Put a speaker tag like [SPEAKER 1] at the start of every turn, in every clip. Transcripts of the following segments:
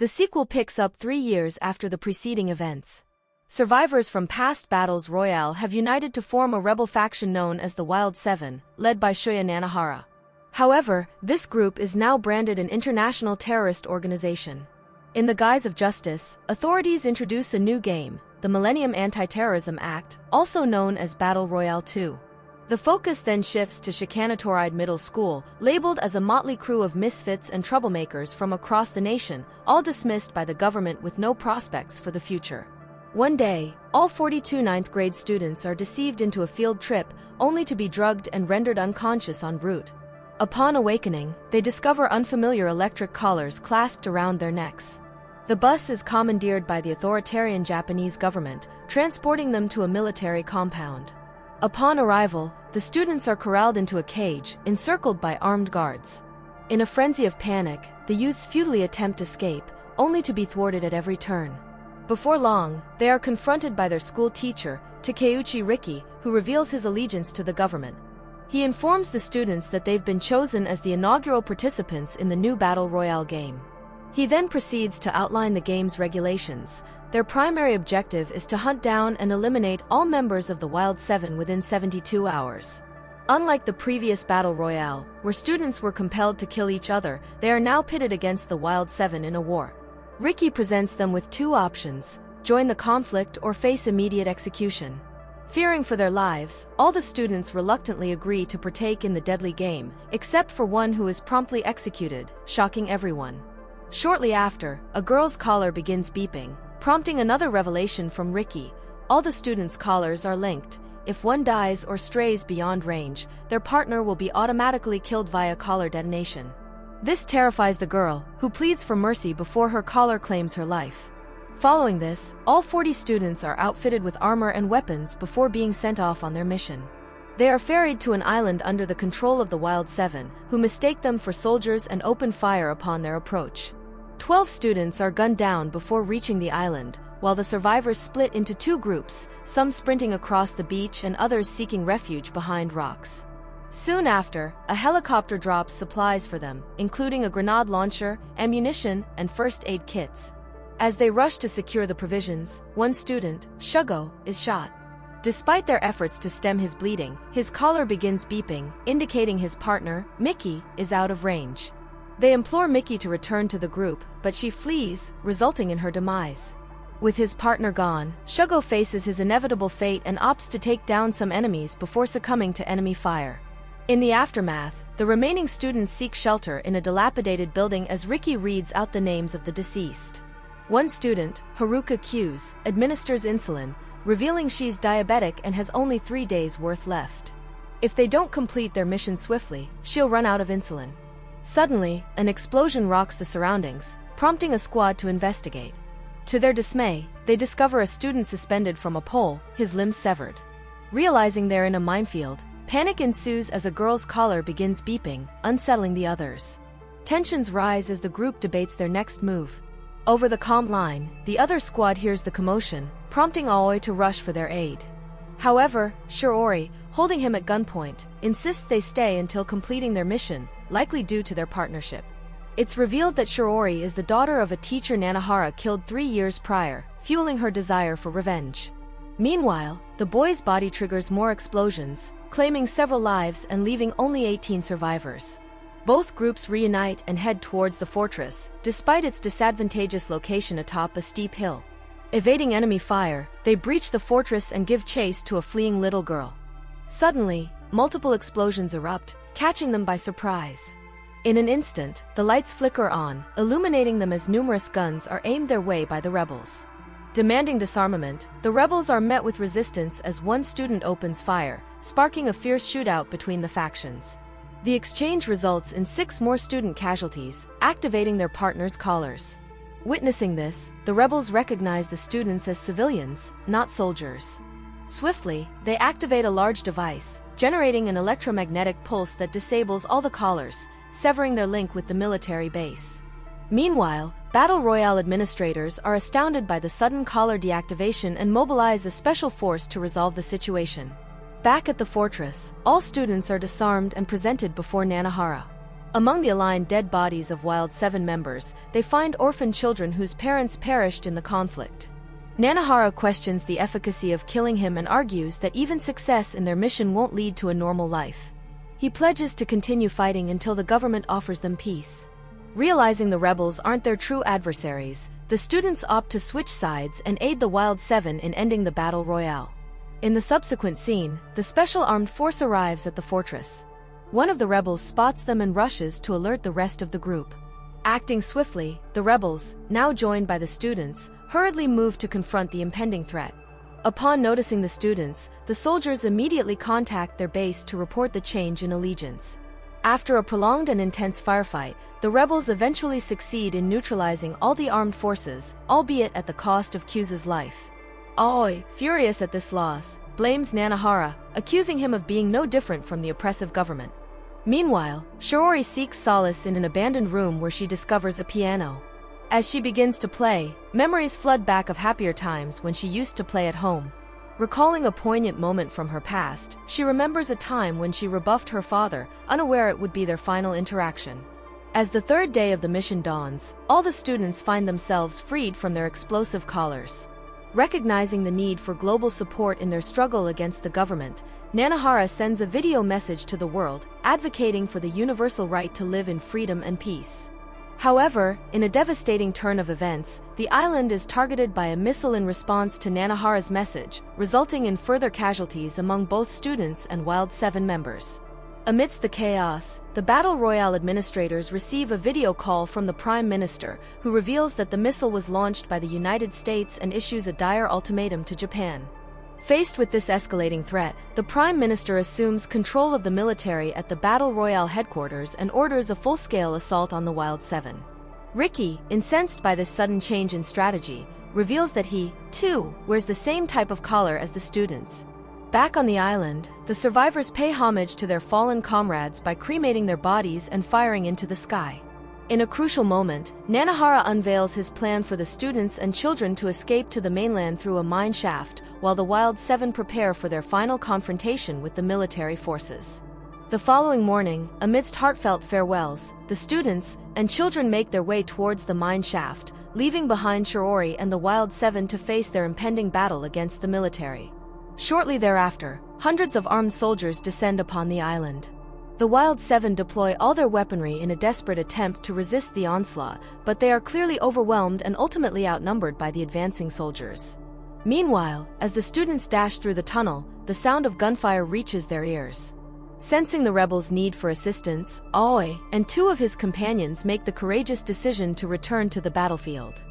[SPEAKER 1] The sequel picks up 3 years after the preceding events. Survivors from past battles Royale have united to form a rebel faction known as the Wild Seven, led by Shuya Nanahara. However, this group is now branded an international terrorist organization. In the guise of justice, authorities introduce a new game, the Millennium Anti-Terrorism Act, also known as Battle Royale 2. The focus then shifts to Shikanatoride Middle School, labeled as a motley crew of misfits and troublemakers from across the nation, all dismissed by the government with no prospects for the future. One day, all 42 9th grade students are deceived into a field trip, only to be drugged and rendered unconscious en route. Upon awakening, they discover unfamiliar electric collars clasped around their necks. The bus is commandeered by the authoritarian Japanese government, transporting them to a military compound. Upon arrival, the students are corralled into a cage, encircled by armed guards. In a frenzy of panic, the youths futilely attempt escape, only to be thwarted at every turn. Before long, they are confronted by their school teacher, Takeuchi Riki, who reveals his allegiance to the government. He informs the students that they've been chosen as the inaugural participants in the new Battle Royale game. He then proceeds to outline the game's regulations. Their primary objective is to hunt down and eliminate all members of the Wild Seven within 72 hours. Unlike the previous Battle Royale, where students were compelled to kill each other, they are now pitted against the Wild Seven in a war. Riki presents them with 2 options: join the conflict or face immediate execution. Fearing for their lives, all the students reluctantly agree to partake in the deadly game, except for one who is promptly executed, shocking everyone. Shortly after, a girl's collar begins beeping, prompting another revelation from Riki. All the students' collars are linked. If one dies or strays beyond range, their partner will be automatically killed via collar detonation. This terrifies the girl, who pleads for mercy before her collar claims her life. Following this, all 40 students are outfitted with armor and weapons before being sent off on their mission. They are ferried to an island under the control of the Wild Seven, who mistake them for soldiers and open fire upon their approach. 12 students are gunned down before reaching the island, while the survivors split into 2 groups, some sprinting across the beach and others seeking refuge behind rocks. Soon after, a helicopter drops supplies for them, including a grenade launcher, ammunition, and first aid kits. As they rush to secure the provisions, one student, Shugo, is shot. Despite their efforts to stem his bleeding, his collar begins beeping, indicating his partner, Mickey, is out of range. They implore Mickey to return to the group, but she flees, resulting in her demise. With his partner gone, Shugo faces his inevitable fate and opts to take down some enemies before succumbing to enemy fire. In the aftermath, the remaining students seek shelter in a dilapidated building as Riki reads out the names of the deceased. One student, Haruka Q's, administers insulin, revealing she's diabetic and has only 3 days' worth left. If they don't complete their mission swiftly, she'll run out of insulin. Suddenly, an explosion rocks the surroundings, prompting a squad to investigate. To their dismay, they discover a student suspended from a pole, his limbs severed. Realizing they're in a minefield, panic ensues as a girl's collar begins beeping, unsettling the others. Tensions rise as the group debates their next move. Over the comm line, the other squad hears the commotion, prompting Aoi to rush for their aid. However, Shiori, holding him at gunpoint, insists they stay until completing their mission, likely due to their partnership. It's revealed that Shiori is the daughter of a teacher Nanahara killed 3 years prior, fueling her desire for revenge. Meanwhile, the boy's body triggers more explosions, claiming several lives and leaving only 18 survivors. Both groups reunite and head towards the fortress, despite its disadvantageous location atop a steep hill. Evading enemy fire, they breach the fortress and give chase to a fleeing little girl. Suddenly, multiple explosions erupt, catching them by surprise. In an instant, the lights flicker on, illuminating them as numerous guns are aimed their way by the rebels. Demanding disarmament, the rebels are met with resistance as one student opens fire, sparking a fierce shootout between the factions. The exchange results in 6 more student casualties, activating their partners' collars. Witnessing this, the rebels recognize the students as civilians, not soldiers. Swiftly, they activate a large device, generating an electromagnetic pulse that disables all the collars, severing their link with the military base. Meanwhile, Battle Royale administrators are astounded by the sudden collar deactivation and mobilize a special force to resolve the situation. Back at the fortress, all students are disarmed and presented before Nanahara. Among the aligned dead bodies of Wild 7 members, they find orphan children whose parents perished in the conflict. Nanahara questions the efficacy of killing him and argues that even success in their mission won't lead to a normal life. He pledges to continue fighting until the government offers them peace. Realizing the rebels aren't their true adversaries, the students opt to switch sides and aid the Wild 7 in ending the battle royale. In the subsequent scene, the special armed force arrives at the fortress. One of the rebels spots them and rushes to alert the rest of the group. Acting swiftly, the rebels, now joined by the students, hurriedly move to confront the impending threat. Upon noticing the students, the soldiers immediately contact their base to report the change in allegiance. After a prolonged and intense firefight, the rebels eventually succeed in neutralizing all the armed forces, albeit at the cost of Kyuza's life. Aoi, furious at this loss, blames Nanahara, accusing him of being no different from the oppressive government. Meanwhile, Shiori seeks solace in an abandoned room where she discovers a piano. As she begins to play, memories flood back of happier times when she used to play at home. Recalling a poignant moment from her past, she remembers a time when she rebuffed her father, unaware it would be their final interaction. As the third day of the mission dawns, all the students find themselves freed from their explosive collars. Recognizing the need for global support in their struggle against the government, Nanahara sends a video message to the world, advocating for the universal right to live in freedom and peace. However, in a devastating turn of events, the island is targeted by a missile in response to Nanahara's message, resulting in further casualties among both students and Wild 7 members. Amidst the chaos, the Battle Royale administrators receive a video call from the Prime Minister, who reveals that the missile was launched by the United States and issues a dire ultimatum to Japan. Faced with this escalating threat, the Prime Minister assumes control of the military at the Battle Royale headquarters and orders a full-scale assault on the Wild 7. Ricky, incensed by this sudden change in strategy, reveals that he, too, wears the same type of collar as the students. Back on the island, the survivors pay homage to their fallen comrades by cremating their bodies and firing into the sky. In a crucial moment, Nanahara unveils his plan for the students and children to escape to the mainland through a mine shaft, while the Wild 7 prepare for their final confrontation with the military forces. The following morning, amidst heartfelt farewells, the students and children make their way towards the mine shaft, leaving behind Shiori and the Wild 7 to face their impending battle against the military. Shortly thereafter, hundreds of armed soldiers descend upon the island. The Wild 7 deploy all their weaponry in a desperate attempt to resist the onslaught, but they are clearly overwhelmed and ultimately outnumbered by the advancing soldiers. Meanwhile, as the students dash through the tunnel, the sound of gunfire reaches their ears. Sensing the rebels' need for assistance, Aoi and 2 of his companions make the courageous decision to return to the battlefield.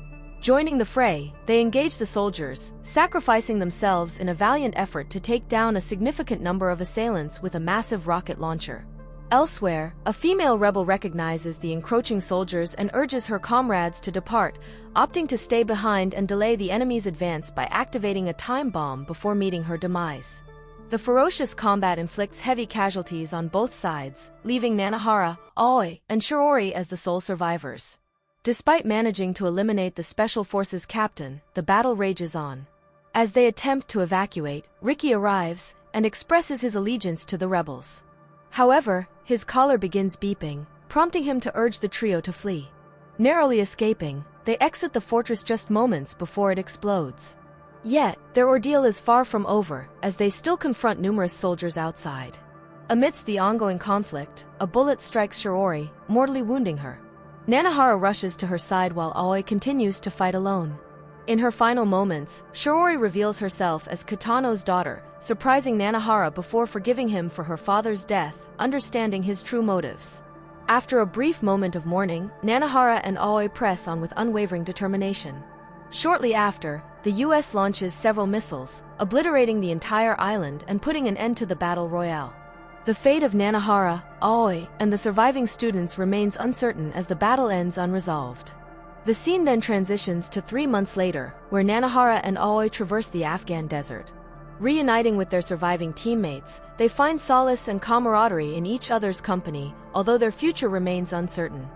[SPEAKER 1] Joining the fray, they engage the soldiers, sacrificing themselves in a valiant effort to take down a significant number of assailants with a massive rocket launcher. Elsewhere, a female rebel recognizes the encroaching soldiers and urges her comrades to depart, opting to stay behind and delay the enemy's advance by activating a time bomb before meeting her demise. The ferocious combat inflicts heavy casualties on both sides, leaving Nanahara, Aoi, and Shiori as the sole survivors. Despite managing to eliminate the Special Forces captain, the battle rages on. As they attempt to evacuate, Ricky arrives and expresses his allegiance to the rebels. However, his collar begins beeping, prompting him to urge the trio to flee. Narrowly escaping, they exit the fortress just moments before it explodes. Yet, their ordeal is far from over, as they still confront numerous soldiers outside. Amidst the ongoing conflict, a bullet strikes Shiori, mortally wounding her. Nanahara rushes to her side while Aoi continues to fight alone. In her final moments, Shiori reveals herself as Kitano's daughter, surprising Nanahara before forgiving him for her father's death, understanding his true motives. After a brief moment of mourning, Nanahara and Aoi press on with unwavering determination. Shortly after, the US launches several missiles, obliterating the entire island and putting an end to the Battle Royale. The fate of Nanahara, Aoi, and the surviving students remains uncertain as the battle ends unresolved. The scene then transitions to 3 months later, where Nanahara and Aoi traverse the Afghan desert. Reuniting with their surviving teammates, they find solace and camaraderie in each other's company, although their future remains uncertain.